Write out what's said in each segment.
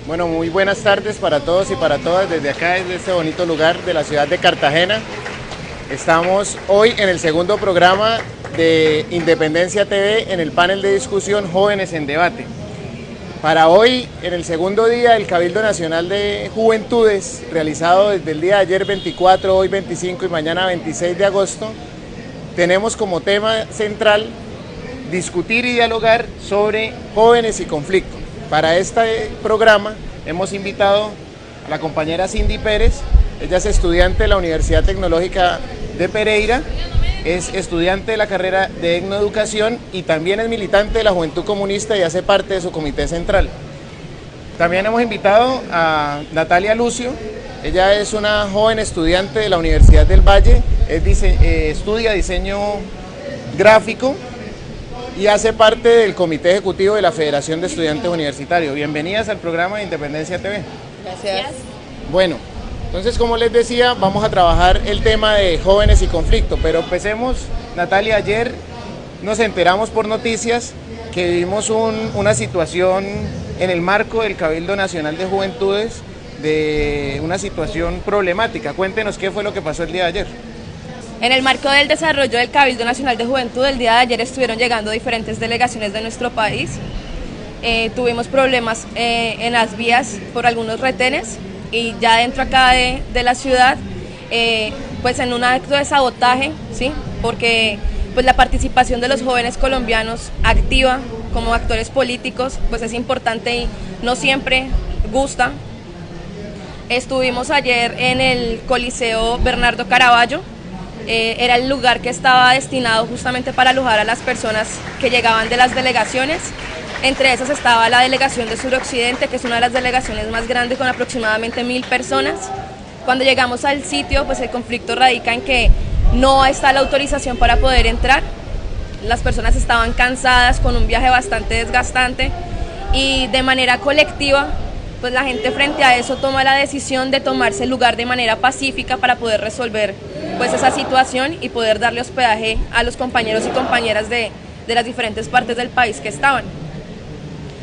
Bueno, muy buenas tardes para todos y para todas desde acá, desde este bonito lugar de la ciudad de Cartagena. Estamos hoy en el segundo programa de Independencia TV en el panel de discusión Jóvenes en Debate. Para hoy, en el segundo día del Cabildo Nacional de Juventudes, realizado desde el día de ayer 24, hoy 25 y mañana 26 de agosto, tenemos como tema central discutir y dialogar sobre jóvenes y conflicto. Para este programa hemos invitado a la compañera Cindy Pérez. Ella es estudiante de la Universidad Tecnológica de Pereira, es estudiante de la carrera de Etnoeducación y también es militante de la Juventud Comunista y hace parte de su comité central. También hemos invitado a Natalia Lucio. Ella es una joven estudiante de la Universidad del Valle, estudia diseño gráfico y hace parte del comité ejecutivo de la Federación de Estudiantes Universitarios. Bienvenidas al programa de Independencia TV. Gracias. Bueno, entonces como les decía, vamos a trabajar el tema de jóvenes y conflicto, pero empecemos. Natalia, ayer nos enteramos por noticias que vivimos una situación en el marco del Cabildo Nacional de Juventudes, de una situación problemática. Cuéntenos qué fue lo que pasó el día de ayer. En el marco del desarrollo del Cabildo Nacional de Juventud, el día de ayer estuvieron llegando diferentes delegaciones de nuestro país. Tuvimos problemas en las vías por algunos retenes y ya dentro acá de la ciudad, pues en un acto de sabotaje, ¿sí? Porque pues la participación de los jóvenes colombianos activa como actores políticos pues es importante y no siempre gusta. Estuvimos ayer en el Coliseo Bernardo Caraballo. Era el lugar que estaba destinado justamente para alojar a las personas que llegaban de las delegaciones. Entre esas estaba la delegación de Suroccidente, que es una de las delegaciones más grandes con aproximadamente 1000 personas. Cuando llegamos al sitio, pues el conflicto radica en que no está la autorización para poder entrar. Las personas estaban cansadas con un viaje bastante desgastante y de manera colectiva, pues la gente frente a eso toma la decisión de tomarse el lugar de manera pacífica para poder resolver pues esa situación y poder darle hospedaje a los compañeros y compañeras de las diferentes partes del país que estaban.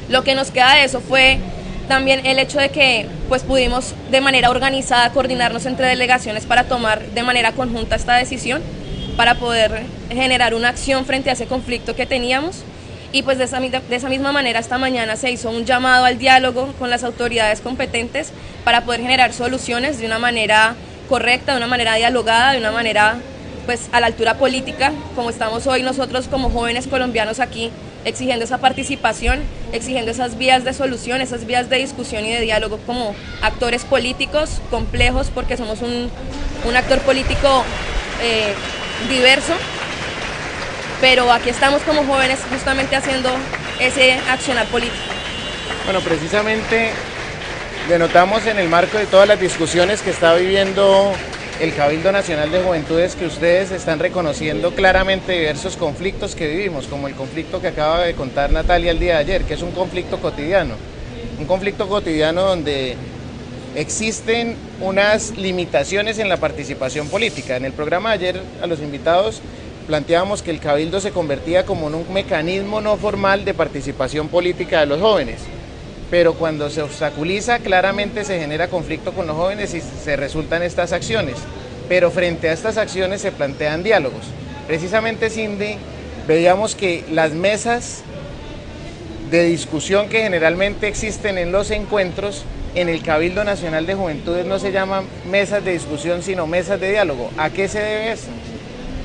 Lo que nos queda de eso fue también el hecho de que pues pudimos de manera organizada coordinarnos entre delegaciones para tomar de manera conjunta esta decisión, para poder generar una acción frente a ese conflicto que teníamos. Y pues de esa misma manera esta mañana se hizo un llamado al diálogo con las autoridades competentes para poder generar soluciones de una manera correcta, de una manera dialogada, de una manera pues a la altura política, como estamos hoy nosotros como jóvenes colombianos aquí, exigiendo esa participación, exigiendo esas vías de solución, esas vías de discusión y de diálogo como actores políticos complejos, porque somos un actor político diverso, pero aquí estamos como jóvenes justamente haciendo ese accionar político. Bueno, precisamente denotamos en el marco de todas las discusiones que está viviendo el Cabildo Nacional de Juventudes que ustedes están reconociendo claramente diversos conflictos que vivimos, como el conflicto que acaba de contar Natalia el día de ayer, que es un conflicto cotidiano donde existen unas limitaciones en la participación política. En el programa de ayer a los invitados planteábamos que el Cabildo se convertía como en un mecanismo no formal de participación política de los jóvenes, pero cuando se obstaculiza claramente se genera conflicto con los jóvenes y se resultan estas acciones, pero frente a estas acciones se plantean diálogos. Precisamente, Cindy, veíamos que las mesas de discusión que generalmente existen en los encuentros en el Cabildo Nacional de Juventudes no se llaman mesas de discusión sino mesas de diálogo. ¿A qué se debe eso?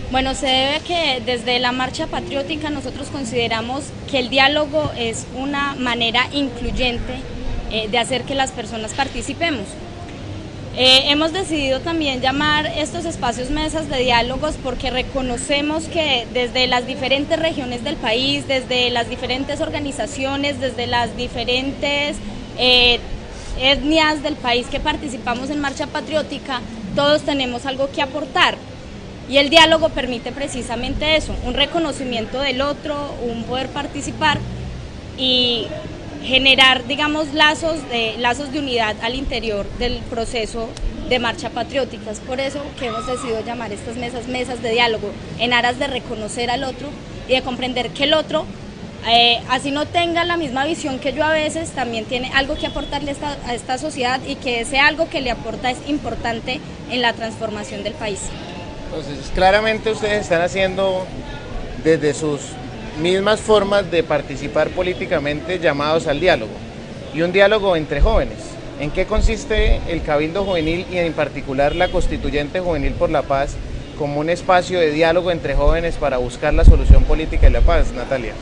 Bueno, se debe que desde la Marcha Patriótica nosotros consideramos que el diálogo es una manera incluyente de hacer que las personas participemos. Hemos decidido también llamar estos espacios mesas de diálogos porque reconocemos que desde las diferentes regiones del país, desde las diferentes organizaciones, desde las diferentes etnias del país que participamos en Marcha Patriótica, todos tenemos algo que aportar. Y el diálogo permite precisamente eso, un reconocimiento del otro, un poder participar y generar, digamos, lazos de unidad al interior del proceso de Marcha Patriótica. Es por eso que hemos decidido llamar estas mesas de diálogo, en aras de reconocer al otro y de comprender que el otro así no tenga la misma visión que yo a veces, también tiene algo que aportarle a esta sociedad, y que ese algo que le aporta es importante en la transformación del país. Entonces, claramente ustedes están haciendo desde sus mismas formas de participar políticamente llamados al diálogo, y un diálogo entre jóvenes. ¿En qué consiste el Cabildo Juvenil y en particular la Constituyente Juvenil por la Paz como un espacio de diálogo entre jóvenes para buscar la solución política y la paz, Natalia?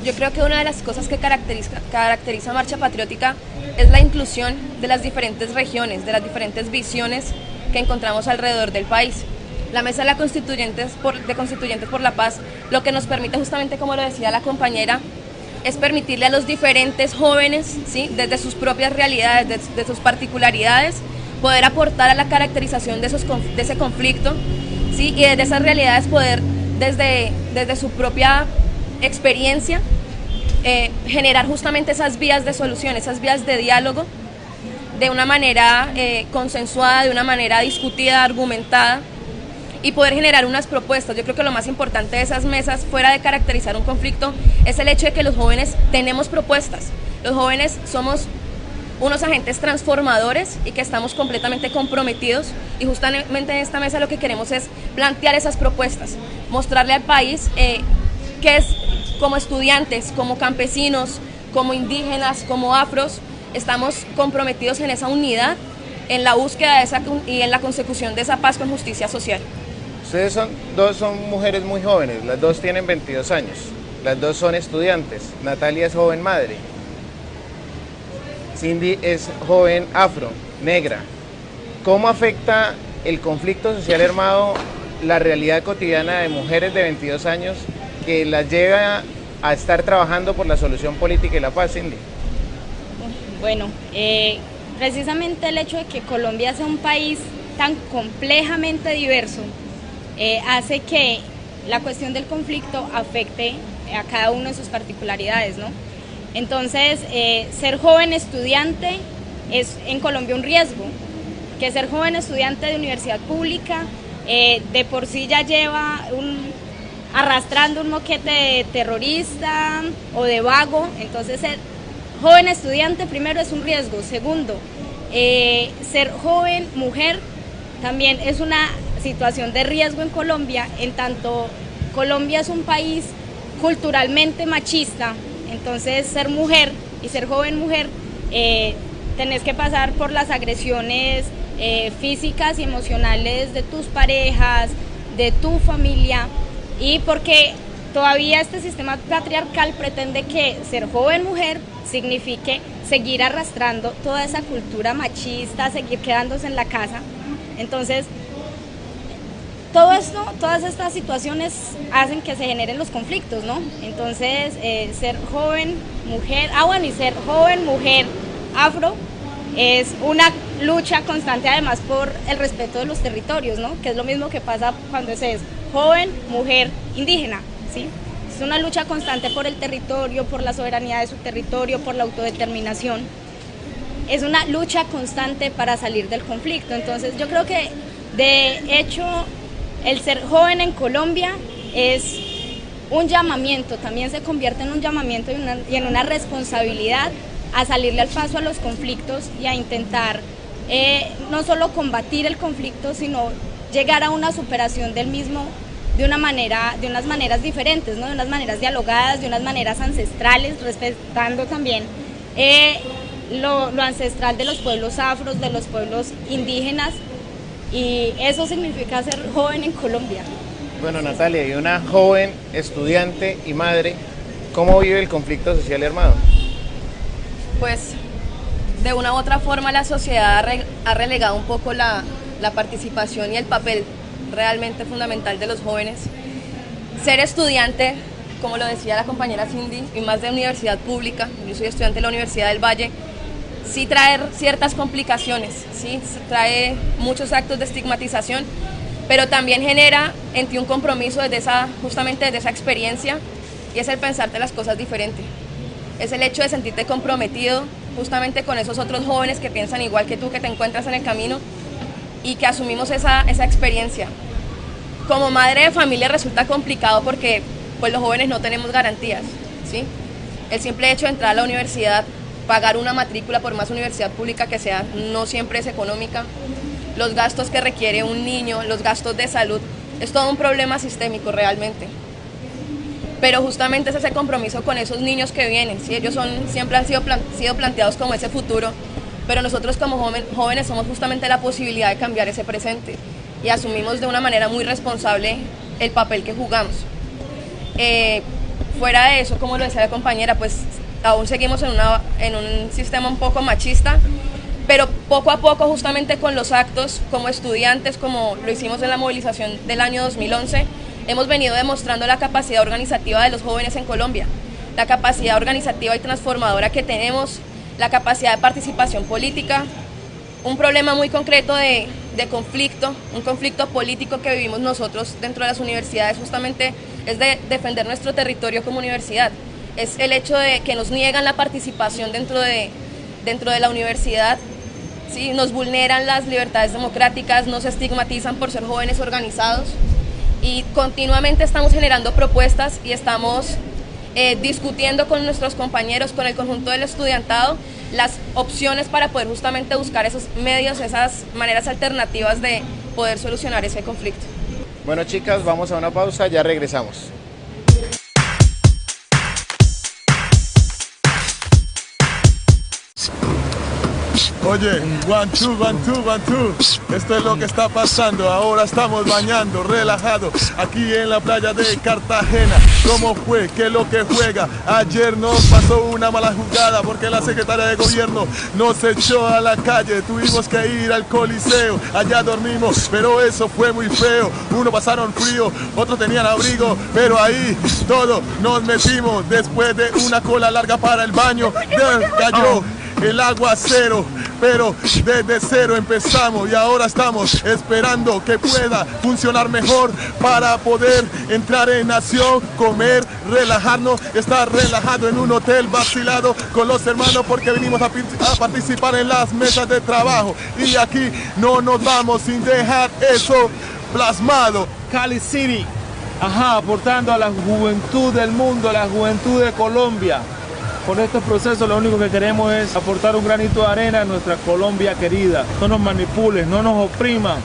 Yo creo que una de las cosas que caracteriza Marcha Patriótica es la inclusión de las diferentes regiones, de las diferentes visiones que encontramos alrededor del país. La Mesa de la Constituyentes por la Paz lo que nos permite, justamente como lo decía la compañera, es permitirle a los diferentes jóvenes, ¿sí?, desde sus propias realidades, de sus particularidades, poder aportar a la caracterización de ese conflicto, ¿sí?, y desde esas realidades poder, desde su propia experiencia, generar justamente esas vías de solución, esas vías de diálogo, de una manera consensuada, de una manera discutida, argumentada, y poder generar unas propuestas. Yo creo que lo más importante de esas mesas, fuera de caracterizar un conflicto, es el hecho de que los jóvenes tenemos propuestas. Los jóvenes somos unos agentes transformadores y que estamos completamente comprometidos, y justamente en esta mesa lo que queremos es plantear esas propuestas, mostrarle al país que es, como estudiantes, como campesinos, como indígenas, como afros, estamos comprometidos en esa unidad, en la búsqueda de y en la consecución de esa paz con justicia social. Ustedes son mujeres muy jóvenes, las dos tienen 22 años, las dos son estudiantes. Natalia es joven madre, Cindy es joven afro, negra. ¿Cómo afecta el conflicto social armado la realidad cotidiana de mujeres de 22 años que las lleva a estar trabajando por la solución política y la paz, Cindy? Bueno, precisamente el hecho de que Colombia sea un país tan complejamente diverso hace que la cuestión del conflicto afecte a cada uno de sus particularidades, ¿no? Entonces, ser joven estudiante es en Colombia un riesgo, que ser joven estudiante de universidad pública de por sí ya lleva arrastrando un moquete de terrorista o de vago. Entonces, ser joven estudiante primero es un riesgo. Segundo, ser joven mujer también es una situación de riesgo en Colombia, en tanto Colombia es un país culturalmente machista. Entonces, ser mujer y ser joven mujer, tenés que pasar por las agresiones físicas y emocionales de tus parejas, de tu familia, y porque todavía este sistema patriarcal pretende que ser joven mujer signifique seguir arrastrando toda esa cultura machista, seguir quedándose en la casa. Entonces, todo esto, todas estas situaciones hacen que se generen los conflictos, ¿no? Entonces, ser joven mujer, y ser joven mujer afro es una lucha constante, además, por el respeto de los territorios, ¿no? Que es lo mismo que pasa cuando se es joven mujer indígena, ¿sí? Es una lucha constante por el territorio, por la soberanía de su territorio, por la autodeterminación. Es una lucha constante para salir del conflicto. Entonces, yo creo que, de hecho, el ser joven en Colombia es un llamamiento, también se convierte en un llamamiento y en una responsabilidad a salirle al paso a los conflictos y a intentar no solo combatir el conflicto, sino llegar a una superación del mismo de unas maneras diferentes, ¿no? De unas maneras dialogadas, de unas maneras ancestrales, respetando también lo ancestral de los pueblos afros, de los pueblos indígenas. Y eso significa ser joven en Colombia. Bueno, Natalia, y una joven estudiante y madre, ¿cómo vive el conflicto social armado? Pues, de una u otra forma, la sociedad ha relegado un poco la participación y el papel realmente fundamental de los jóvenes. Ser estudiante, como lo decía la compañera Cindy, y más de universidad pública, yo soy estudiante de la Universidad del Valle, sí trae ciertas complicaciones, sí trae muchos actos de estigmatización, pero también genera en ti un compromiso justamente desde esa experiencia, y es el pensarte las cosas diferente. Es el hecho de sentirte comprometido justamente con esos otros jóvenes que piensan igual que tú, que te encuentras en el camino y que asumimos esa experiencia. Como madre de familia resulta complicado porque pues los jóvenes no tenemos garantías, ¿sí? El simple hecho de entrar a la universidad, pagar una matrícula por más universidad pública que sea, no siempre es económica. Los gastos que requiere un niño, los gastos de salud, es todo un problema sistémico realmente. Pero justamente es ese compromiso con esos niños que vienen, ¿sí? Ellos siempre han sido planteados como ese futuro, pero nosotros como jóvenes somos justamente la posibilidad de cambiar ese presente y asumimos de una manera muy responsable el papel que jugamos. Fuera de eso, como lo decía la compañera, pues aún seguimos en un sistema un poco machista, pero poco a poco, justamente con los actos, como estudiantes, como lo hicimos en la movilización del año 2011, hemos venido demostrando la capacidad organizativa de los jóvenes en Colombia, la capacidad organizativa y transformadora que tenemos, la capacidad de participación política. Un problema muy concreto de conflicto, un conflicto político que vivimos nosotros dentro de las universidades justamente es de defender nuestro territorio como universidad. Es el hecho de que nos niegan la participación dentro de la universidad, ¿sí? Nos vulneran las libertades democráticas, nos estigmatizan por ser jóvenes organizados y continuamente estamos generando propuestas y estamos discutiendo con nuestros compañeros, con el conjunto del estudiantado, las opciones para poder justamente buscar esos medios, esas maneras alternativas de poder solucionar ese conflicto. Bueno, chicas, vamos a una pausa, ya regresamos. Oye, 1, 2, 1, 2, 1, 2. Esto es lo que está pasando. Ahora estamos bañando, relajados, aquí en la playa de Cartagena. ¿Cómo fue? ¿Qué es lo que juega? Ayer nos pasó una mala jugada porque la secretaria de gobierno nos echó a la calle. Tuvimos que ir al Coliseo, allá dormimos, pero eso fue muy feo. Unos pasaron frío, otros tenían abrigo, pero ahí todos nos metimos. Después de una cola larga para el baño, cayó el aguacero, pero desde cero empezamos y ahora estamos esperando que pueda funcionar mejor para poder entrar en acción, comer, relajarnos, estar relajado en un hotel vacilado con los hermanos porque venimos a participar en las mesas de trabajo y aquí no nos vamos sin dejar eso plasmado. Cali City, aportando a la juventud del mundo, a la juventud de Colombia. Con estos procesos lo único que queremos es aportar un granito de arena a nuestra Colombia querida. No nos manipulen, no nos opriman,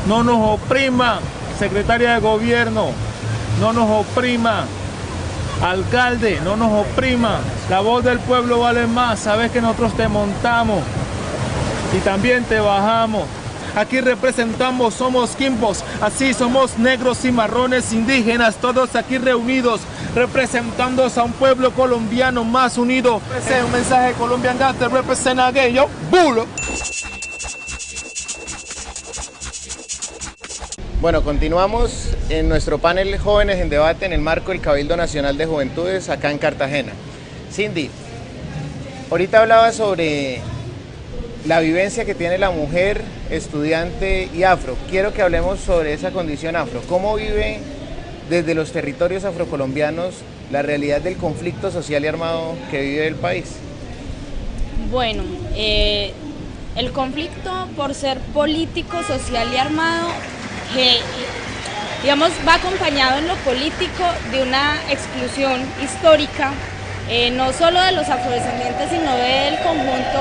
no nos oprima, secretaria de gobierno, no nos oprima, alcalde, no nos oprima. La voz del pueblo vale más, sabes que nosotros te montamos y también te bajamos. Aquí representamos, somos quimbos, así somos negros y marrones, indígenas, todos aquí reunidos, representando a un pueblo colombiano más unido. Ese es un mensaje Colombian Gangster, representa gay, yo, bulo. Bueno, continuamos en nuestro panel Jóvenes en Debate en el marco del Cabildo Nacional de Juventudes acá en Cartagena. Cindy, ahorita hablaba sobre la vivencia que tiene la mujer estudiante y afro. Quiero que hablemos sobre esa condición afro. ¿Cómo vive desde los territorios afrocolombianos la realidad del conflicto social y armado que vive el país? Bueno, el conflicto por ser político, social y armado, digamos, va acompañado en lo político de una exclusión histórica, no solo de los afrodescendientes, sino del conjunto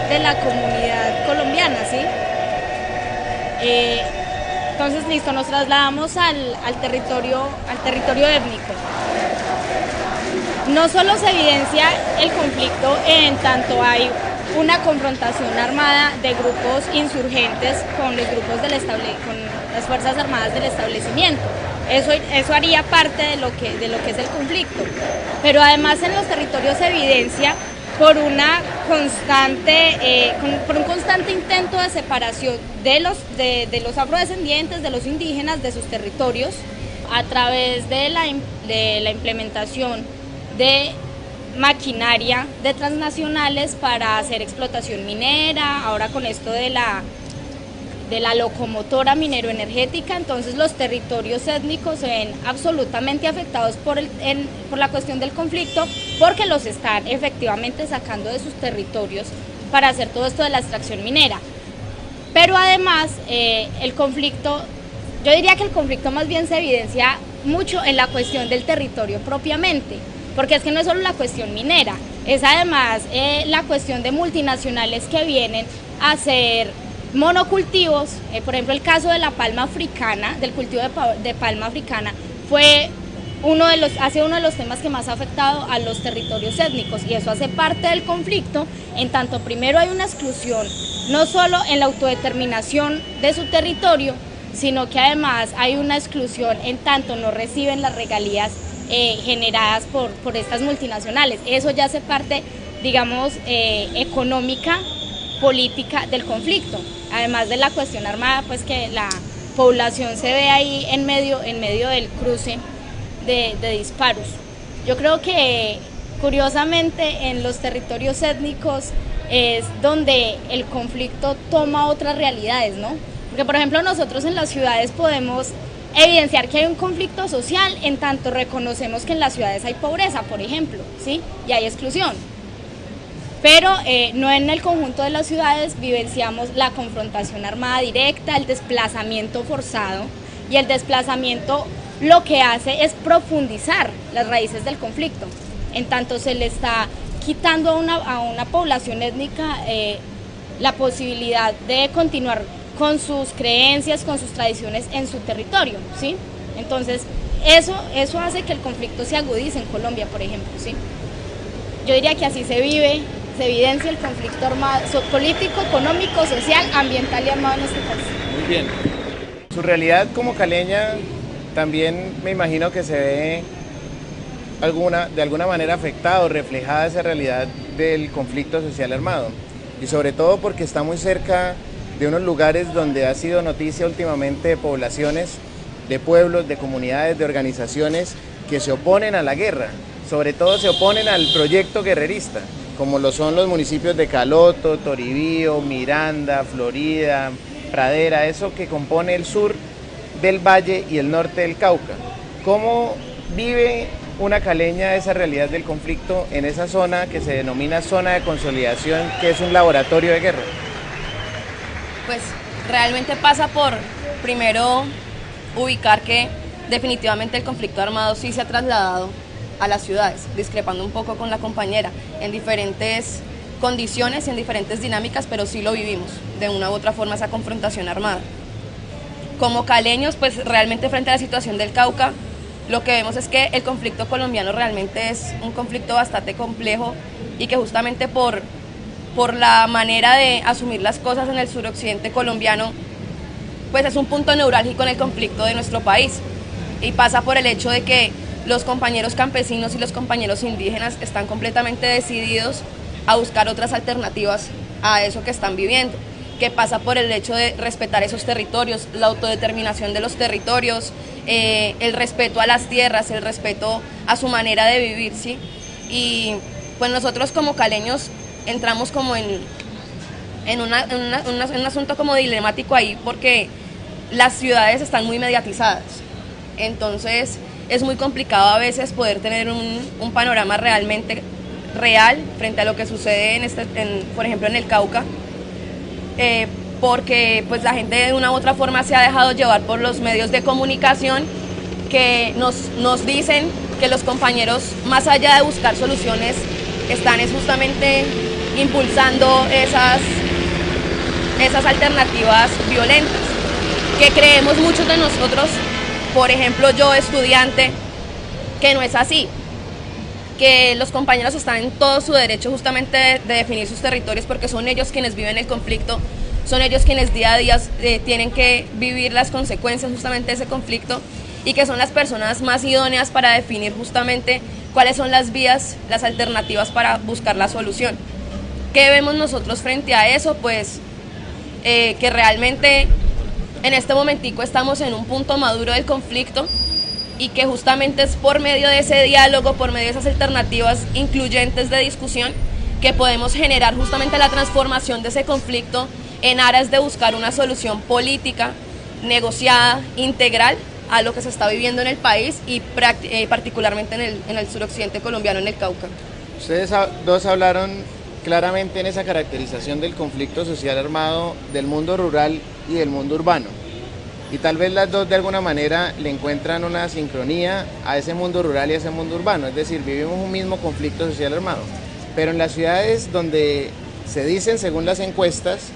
de la comunidad colombiana, ¿sí? Entonces, listo, nos trasladamos al territorio étnico. No solo se evidencia el conflicto en tanto hay una confrontación armada de grupos insurgentes con los grupos con las Fuerzas Armadas del establecimiento. Eso haría parte de lo que es el conflicto. Pero además en los territorios se evidencia por un constante intento de separación de los afrodescendientes, de los indígenas, de sus territorios, a través de la implementación de maquinaria de transnacionales para hacer explotación minera, ahora con esto de la locomotora minero-energética. Entonces los territorios étnicos se ven absolutamente afectados por la cuestión del conflicto, porque los están efectivamente sacando de sus territorios para hacer todo esto de la extracción minera. Pero además el conflicto, yo diría que el conflicto más bien se evidencia mucho en la cuestión del territorio propiamente. porque es que no es solo la cuestión minera, es además la cuestión de multinacionales que vienen a hacer monocultivos. Por ejemplo, el caso de la palma africana, del cultivo de palma africana, fue ha sido uno de los temas que más ha afectado a los territorios étnicos, y eso hace parte del conflicto, en tanto primero hay una exclusión, no solo en la autodeterminación de su territorio, sino que además hay una exclusión en tanto no reciben las regalías generadas por estas multinacionales. Eso ya hace parte, digamos, económica, política del conflicto, además de la cuestión armada, pues que la población se ve ahí en medio del cruce de disparos. Yo creo que curiosamente en los territorios étnicos es donde el conflicto toma otras realidades, ¿no? Porque por ejemplo nosotros en las ciudades podemos evidenciar que hay un conflicto social en tanto reconocemos que en las ciudades hay pobreza, por ejemplo, ¿sí? Y hay exclusión. Pero no en el conjunto de las ciudades vivenciamos la confrontación armada directa, el desplazamiento forzado, y el desplazamiento lo que hace es profundizar las raíces del conflicto. En tanto se le está quitando a una población étnica la posibilidad de continuar con sus creencias, con sus tradiciones en su territorio, ¿sí? Entonces, eso hace que el conflicto se agudice en Colombia, por ejemplo, ¿sí? Yo diría que así se vive, se evidencia el conflicto armado, político, económico, social, ambiental y armado en este país. Muy bien. Su realidad como caleña también me imagino que se ve de alguna manera afectada o reflejada esa realidad del conflicto social armado, y sobre todo porque está muy cerca de unos lugares donde ha sido noticia últimamente de poblaciones, de pueblos, de comunidades, de organizaciones que se oponen a la guerra, sobre todo se oponen al proyecto guerrerista, como lo son los municipios de Caloto, Toribío, Miranda, Florida, Pradera, eso que compone el sur del Valle y el norte del Cauca. ¿Cómo vive una caleña esa realidad del conflicto en esa zona que se denomina zona de consolidación, que es un laboratorio de guerra? Pues realmente pasa por, primero, ubicar que definitivamente el conflicto armado sí se ha trasladado a las ciudades, discrepando un poco con la compañera, en diferentes condiciones, en diferentes dinámicas, pero sí lo vivimos, de una u otra forma, esa confrontación armada. Como caleños, pues realmente frente a la situación del Cauca, lo que vemos es que el conflicto colombiano realmente es un conflicto bastante complejo, y que justamente por la manera de asumir las cosas en el suroccidente colombiano, pues es un punto neurálgico en el conflicto de nuestro país, y pasa por el hecho de que los compañeros campesinos y los compañeros indígenas están completamente decididos a buscar otras alternativas a eso que están viviendo, que pasa por el hecho de respetar esos territorios, la autodeterminación de los territorios, el respeto a las tierras, el respeto a su manera de vivir, ¿sí? Y pues nosotros como caleños entramos como en un asunto como dilemático ahí, porque las ciudades están muy mediatizadas, entonces es muy complicado a veces poder tener un panorama realmente real frente a lo que sucede por ejemplo en el Cauca, porque pues la gente de una u otra forma se ha dejado llevar por los medios de comunicación que nos dicen que los compañeros, más allá de buscar soluciones, están justamente impulsando esas alternativas violentas, que creemos muchos de nosotros, por ejemplo yo estudiante, que no es así, que los compañeros están en todo su derecho justamente de definir sus territorios, porque son ellos quienes viven el conflicto, son ellos quienes día a día tienen que vivir las consecuencias justamente de ese conflicto, y que son las personas más idóneas para definir justamente cuáles son las vías, las alternativas para buscar la solución. ¿Qué vemos nosotros frente a eso? Pues que realmente en este momentico estamos en un punto maduro del conflicto, y que justamente es por medio de ese diálogo, por medio de esas alternativas incluyentes de discusión, que podemos generar justamente la transformación de ese conflicto en aras de buscar una solución política, negociada, integral a lo que se está viviendo en el país, y particularmente en el suroccidente colombiano, en el Cauca. Ustedes dos hablaron claramente en esa caracterización del conflicto social armado del mundo rural y del mundo urbano. y tal vez las dos de alguna manera le encuentran una sincronía a ese mundo rural y a ese mundo urbano, es decir, vivimos un mismo conflicto social armado, pero en las ciudades donde se dicen, según las encuestas,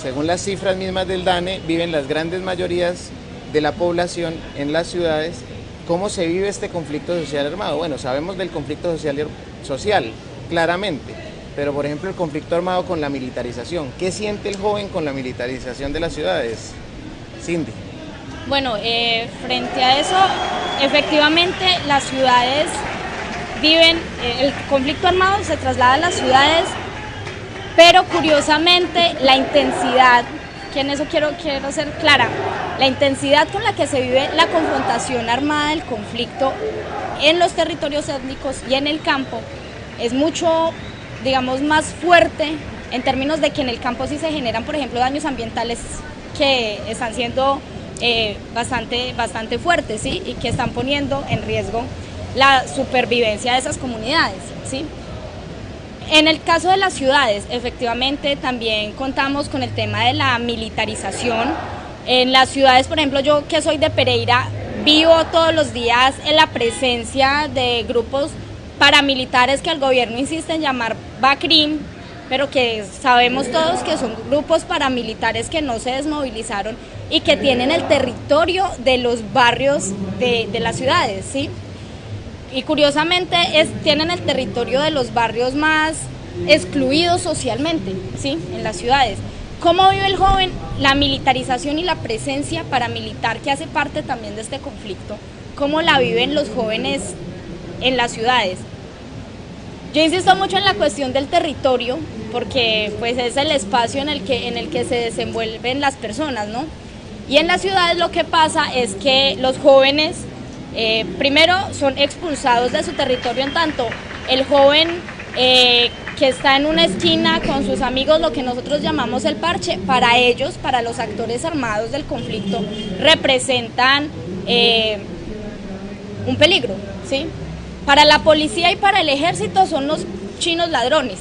según las cifras mismas del DANE, viven las grandes mayorías de la población en las ciudades. ¿Cómo se vive este conflicto social armado? Bueno, sabemos del conflicto social, claramente, pero por ejemplo el conflicto armado con la militarización. ¿Qué siente el joven con la militarización de las ciudades? Cindy. Bueno, frente a eso, efectivamente las ciudades viven, el conflicto armado se traslada a las ciudades, pero curiosamente la intensidad, que en eso quiero ser clara, la intensidad con la que se vive la confrontación armada del conflicto en los territorios étnicos y en el campo es mucho, digamos, más fuerte en términos de que en el campo sí se generan, por ejemplo, daños ambientales que están siendo bastante fuertes, ¿sí? Y que están poniendo en riesgo la supervivencia de esas comunidades, ¿sí? En el caso de las ciudades, efectivamente también contamos con el tema de la militarización. En las ciudades, por ejemplo, yo que soy de Pereira, vivo todos los días en la presencia de grupos paramilitares que el gobierno insiste en llamar BACRIM, pero que sabemos todos que son grupos paramilitares que no se desmovilizaron y que tienen el territorio de los barrios de las ciudades, ¿sí? Y curiosamente tienen el territorio de los barrios más excluidos socialmente, ¿sí? En las ciudades. ¿Cómo vive el joven la militarización y la presencia paramilitar que hace parte también de este conflicto? ¿Cómo la viven los jóvenes en las ciudades? Yo insisto mucho en la cuestión del territorio porque pues es el espacio en el que se desenvuelven las personas, ¿no? Y en las ciudades lo que pasa es que los jóvenes primero son expulsados de su territorio, en tanto el joven que está en una esquina con sus amigos, lo que nosotros llamamos el parche, para ellos, para los actores armados del conflicto, representan un peligro, ¿sí? Para la policía y para el ejército son los chinos ladrones.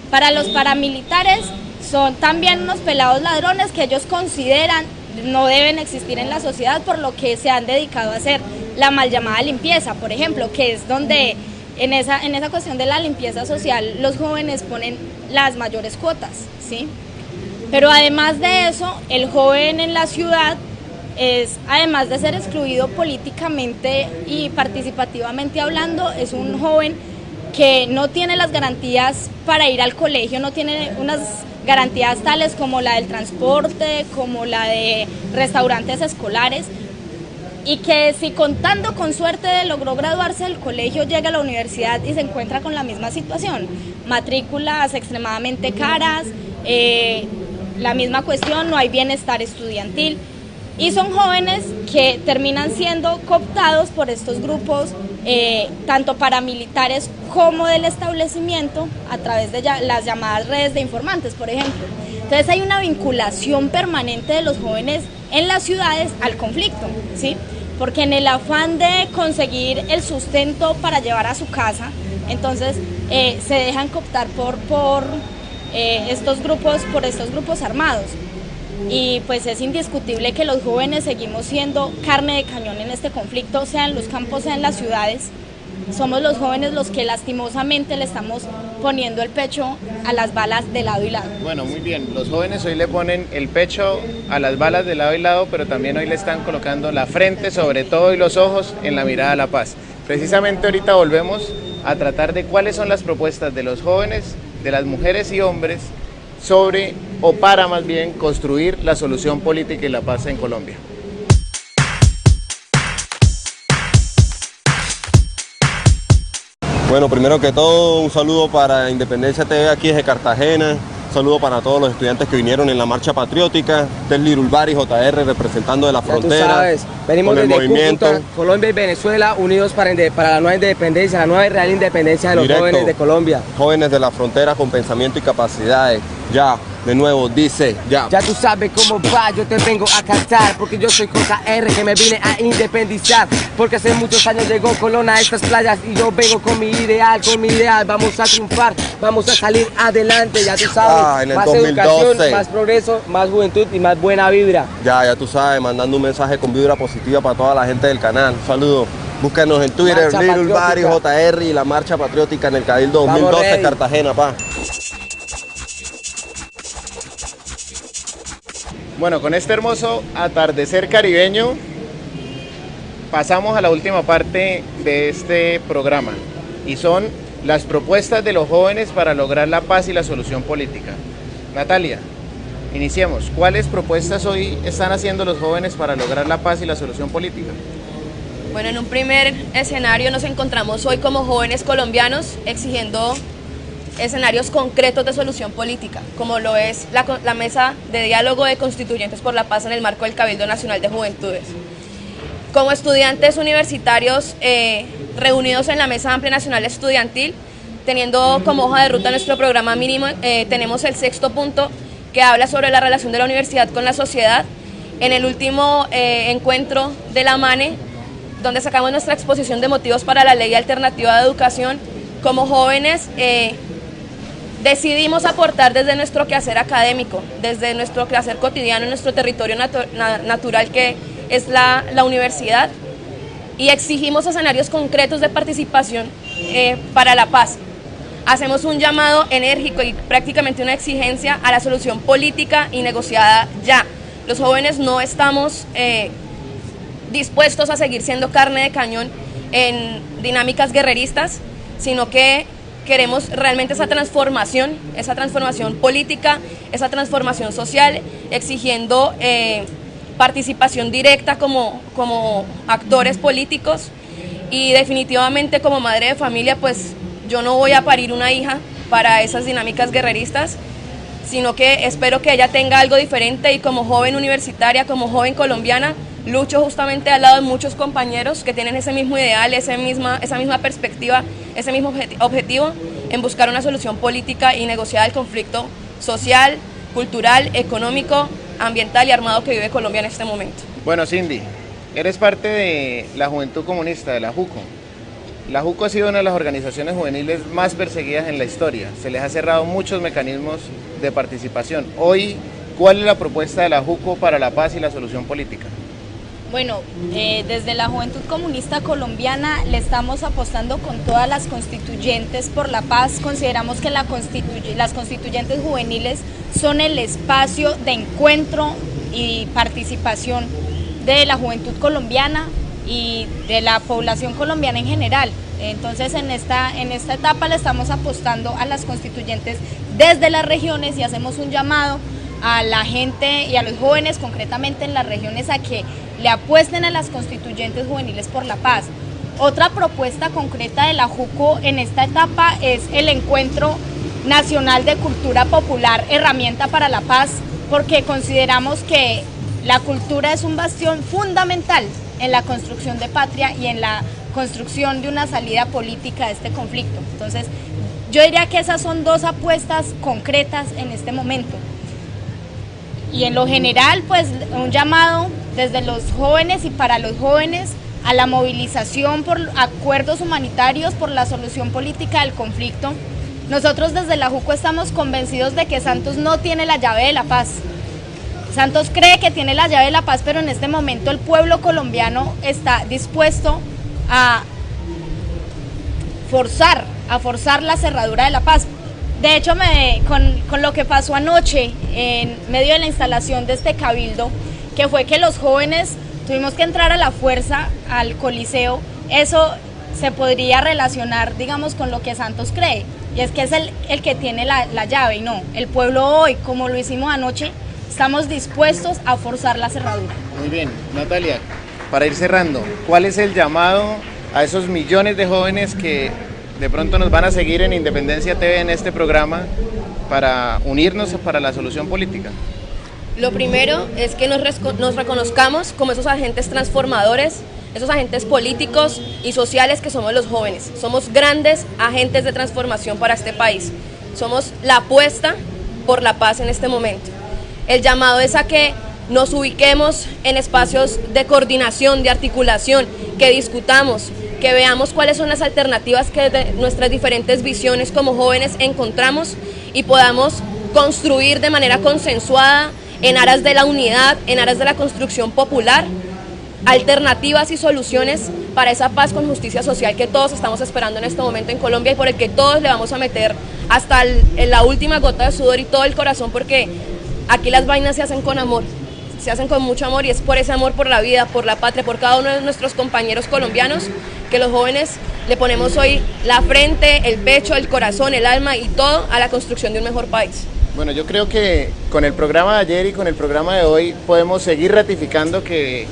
Para los paramilitares son también unos pelados ladrones que ellos consideran no deben existir en la sociedad, por lo que se han dedicado a hacer la mal llamada limpieza, por ejemplo, que es donde en esa cuestión de la limpieza social los jóvenes ponen las mayores cuotas, ¿sí? Pero además de eso, el joven en la ciudad es, además de ser excluido políticamente y participativamente hablando, es un joven que no tiene las garantías para ir al colegio, no tiene unas garantías tales como la del transporte, como la de restaurantes escolares, y que si contando con suerte logró graduarse del colegio, llega a la universidad y se encuentra con la misma situación, matrículas extremadamente caras, la misma cuestión, no hay bienestar estudiantil, y son jóvenes que terminan siendo cooptados por estos grupos, tanto paramilitares como del establecimiento, a través de las llamadas redes de informantes, por ejemplo. Entonces hay una vinculación permanente de los jóvenes en las ciudades al conflicto, ¿sí? Porque en el afán de conseguir el sustento para llevar a su casa, entonces se dejan cooptar por estos grupos armados. Y pues es indiscutible que los jóvenes seguimos siendo carne de cañón en este conflicto, sea en los campos, sea en las ciudades. Somos los jóvenes los que lastimosamente le estamos poniendo el pecho a las balas de lado y lado. Bueno, muy bien, los jóvenes hoy le ponen el pecho a las balas de lado y lado, pero también hoy le están colocando la frente sobre todo y los ojos en la mirada a la paz. Precisamente ahorita volvemos a tratar de cuáles son las propuestas de los jóvenes, de las mujeres y hombres, sobre, o para más bien, construir la solución política y la paz en Colombia. Bueno, primero que todo, un saludo para Independencia TV aquí desde Cartagena, un saludo para todos los estudiantes que vinieron en la marcha patriótica, del Lirulbari JR representando de la frontera. Ya tú sabes, venimos con el desde movimiento. Cúcuta, Colombia y Venezuela unidos para la nueva independencia, la nueva y real independencia de los Directo. jóvenes de Colombia. Jóvenes de la frontera con pensamiento y capacidades. Ya, De nuevo, dice, ya. Ya tú sabes cómo va, yo te vengo a cantar, porque yo soy JR que me vine a independizar, porque hace muchos años llegó Colón a estas playas y yo vengo con mi ideal, vamos a triunfar, vamos a salir adelante, ya tú sabes, en el más 2012. educación, más progreso, más juventud y más buena vibra. Ya tú sabes, mandando un mensaje con vibra positiva para toda la gente del canal. Un saludo. Búscanos en Twitter, Marcha Little Bari, Patriótica. JR y la Marcha Patriótica en el Cabildo Vamos 2012, ready. Cartagena, pa. Bueno, con este hermoso atardecer caribeño pasamos a la última parte de este programa y son las propuestas de los jóvenes para lograr la paz y la solución política. Natalia, iniciemos. ¿Cuáles propuestas hoy están haciendo los jóvenes para lograr la paz y la solución política? Bueno, en un primer escenario nos encontramos hoy como jóvenes colombianos exigiendo escenarios concretos de solución política, como lo es la mesa de diálogo de constituyentes por la paz en el marco del Cabildo Nacional de Juventudes. Como estudiantes universitarios reunidos en la Mesa Amplia Nacional Estudiantil, teniendo como hoja de ruta nuestro programa mínimo, tenemos el 6º punto que habla sobre la relación de la universidad con la sociedad. En el último encuentro de la MANE, donde sacamos nuestra exposición de motivos para la Ley Alternativa de Educación, como jóvenes decidimos aportar desde nuestro quehacer académico, desde nuestro quehacer cotidiano en nuestro territorio natural que es la universidad, y exigimos escenarios concretos de participación para la paz. Hacemos un llamado enérgico y prácticamente una exigencia a la solución política y negociada ya. Los jóvenes no estamos dispuestos a seguir siendo carne de cañón en dinámicas guerreristas, sino que queremos realmente esa transformación política, esa transformación social, exigiendo participación directa como actores políticos, y definitivamente como madre de familia, pues yo no voy a parir una hija para esas dinámicas guerreristas, sino que espero que ella tenga algo diferente, y como joven universitaria, como joven colombiana, lucho justamente al lado de muchos compañeros que tienen ese mismo ideal, esa misma perspectiva, ese mismo objetivo en buscar una solución política y negociada al conflicto social, cultural, económico, ambiental y armado que vive Colombia en este momento. Bueno, Cindy, eres parte de la Juventud Comunista, de la JUCO. La JUCO ha sido una de las organizaciones juveniles más perseguidas en la historia. Se les ha cerrado muchos mecanismos de participación. Hoy, ¿cuál es la propuesta de la JUCO para la paz y la solución política? Bueno, desde la Juventud Comunista Colombiana le estamos apostando con todas las constituyentes por la paz. Consideramos que las constituyentes juveniles son el espacio de encuentro y participación de la juventud colombiana y de la población colombiana en general. Entonces en esta etapa le estamos apostando a las constituyentes desde las regiones, y hacemos un llamado a la gente y a los jóvenes concretamente en las regiones a que le apuesten a las constituyentes juveniles por la paz. Otra propuesta concreta de la JUCO en esta etapa es el Encuentro Nacional de Cultura Popular, herramienta para la paz, porque consideramos que la cultura es un bastión fundamental en la construcción de patria y en la construcción de una salida política de este conflicto. Entonces, yo diría que esas son dos apuestas concretas en este momento. Y en lo general, pues un llamado desde los jóvenes y para los jóvenes a la movilización por acuerdos humanitarios, por la solución política del conflicto. Nosotros desde la JUCO estamos convencidos de que Santos no tiene la llave de la paz. Santos cree que tiene la llave de la paz, pero en este momento el pueblo colombiano está dispuesto a forzar la cerradura de la paz. De hecho, con lo que pasó anoche en medio de la instalación de este cabildo, que fue que los jóvenes tuvimos que entrar a la fuerza al Coliseo, eso se podría relacionar, digamos, con lo que Santos cree, y es que es el que tiene la llave, y no, el pueblo hoy, como lo hicimos anoche, estamos dispuestos a forzar la cerradura. Muy bien, Natalia, para ir cerrando, ¿cuál es el llamado a esos millones de jóvenes que de pronto nos van a seguir en Independencia TV en este programa para unirnos para la solución política? Lo primero es que nos reconozcamos como esos agentes transformadores, esos agentes políticos y sociales que somos los jóvenes. Somos grandes agentes de transformación para este país. Somos la apuesta por la paz en este momento. El llamado es a que nos ubiquemos en espacios de coordinación, de articulación, que discutamos, que veamos cuáles son las alternativas que de nuestras diferentes visiones como jóvenes encontramos y podamos construir de manera consensuada, en aras de la unidad, en aras de la construcción popular, alternativas y soluciones para esa paz con justicia social que todos estamos esperando en este momento en Colombia y por el que todos le vamos a meter hasta la última gota de sudor y todo el corazón, porque aquí las vainas se hacen con amor, se hacen con mucho amor, y es por ese amor por la vida, por la patria, por cada uno de nuestros compañeros colombianos que los jóvenes le ponemos hoy la frente, el pecho, el corazón, el alma y todo a la construcción de un mejor país. Bueno, yo creo que con el programa de ayer y con el programa de hoy podemos seguir ratificando que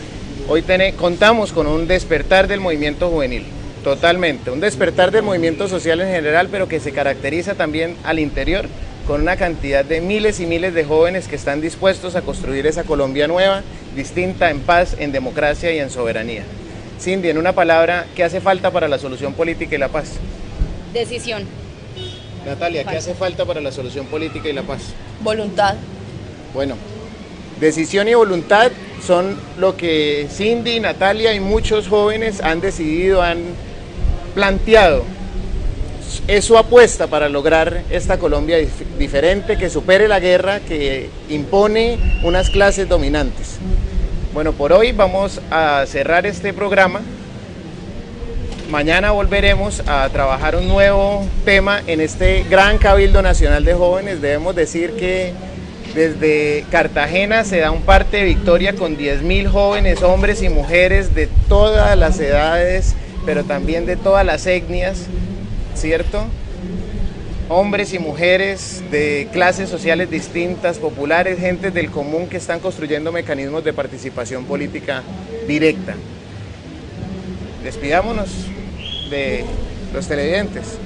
hoy contamos con un despertar del movimiento juvenil, totalmente, un despertar del movimiento social en general, pero que se caracteriza también al interior con una cantidad de miles y miles de jóvenes que están dispuestos a construir esa Colombia nueva, distinta, en paz, en democracia y en soberanía. Cindy, en una palabra, ¿qué hace falta para la solución política y la paz? Decisión. Natalia, ¿qué hace falta para la solución política y la paz? Voluntad. Bueno, decisión y voluntad son lo que Cindy, Natalia y muchos jóvenes han decidido, han planteado. Es su apuesta para lograr esta Colombia diferente, que supere la guerra, que impone unas clases dominantes. Bueno, por hoy vamos a cerrar este programa. Mañana volveremos a trabajar un nuevo tema en este gran Cabildo Nacional de Jóvenes. Debemos decir que desde Cartagena se da un parte de victoria con 10.000 jóvenes, hombres y mujeres de todas las edades, pero también de todas las etnias, ¿cierto? Hombres y mujeres de clases sociales distintas, populares, gentes del común que están construyendo mecanismos de participación política directa. Despidámonos de los televidentes.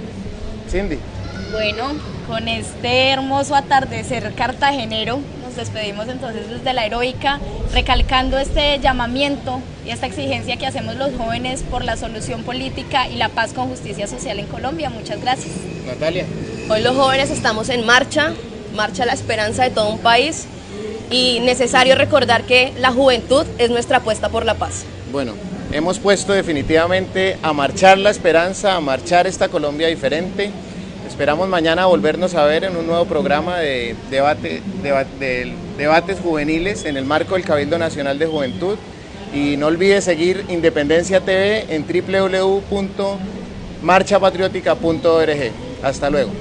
Cindy. Bueno, con este hermoso atardecer cartagenero nos despedimos entonces desde la Heroica, recalcando este llamamiento y esta exigencia que hacemos los jóvenes por la solución política y la paz con justicia social en Colombia. Muchas gracias. Natalia. Hoy los jóvenes estamos en marcha a la esperanza de todo un país, y necesario recordar que la juventud es nuestra apuesta por la paz. Bueno, hemos puesto definitivamente a marchar la esperanza, a marchar esta Colombia diferente. Esperamos mañana volvernos a ver en un nuevo programa de debates juveniles en el marco del Cabildo Nacional de Juventud. Y no olvide seguir Independencia TV en www.marchapatriótica.org. Hasta luego.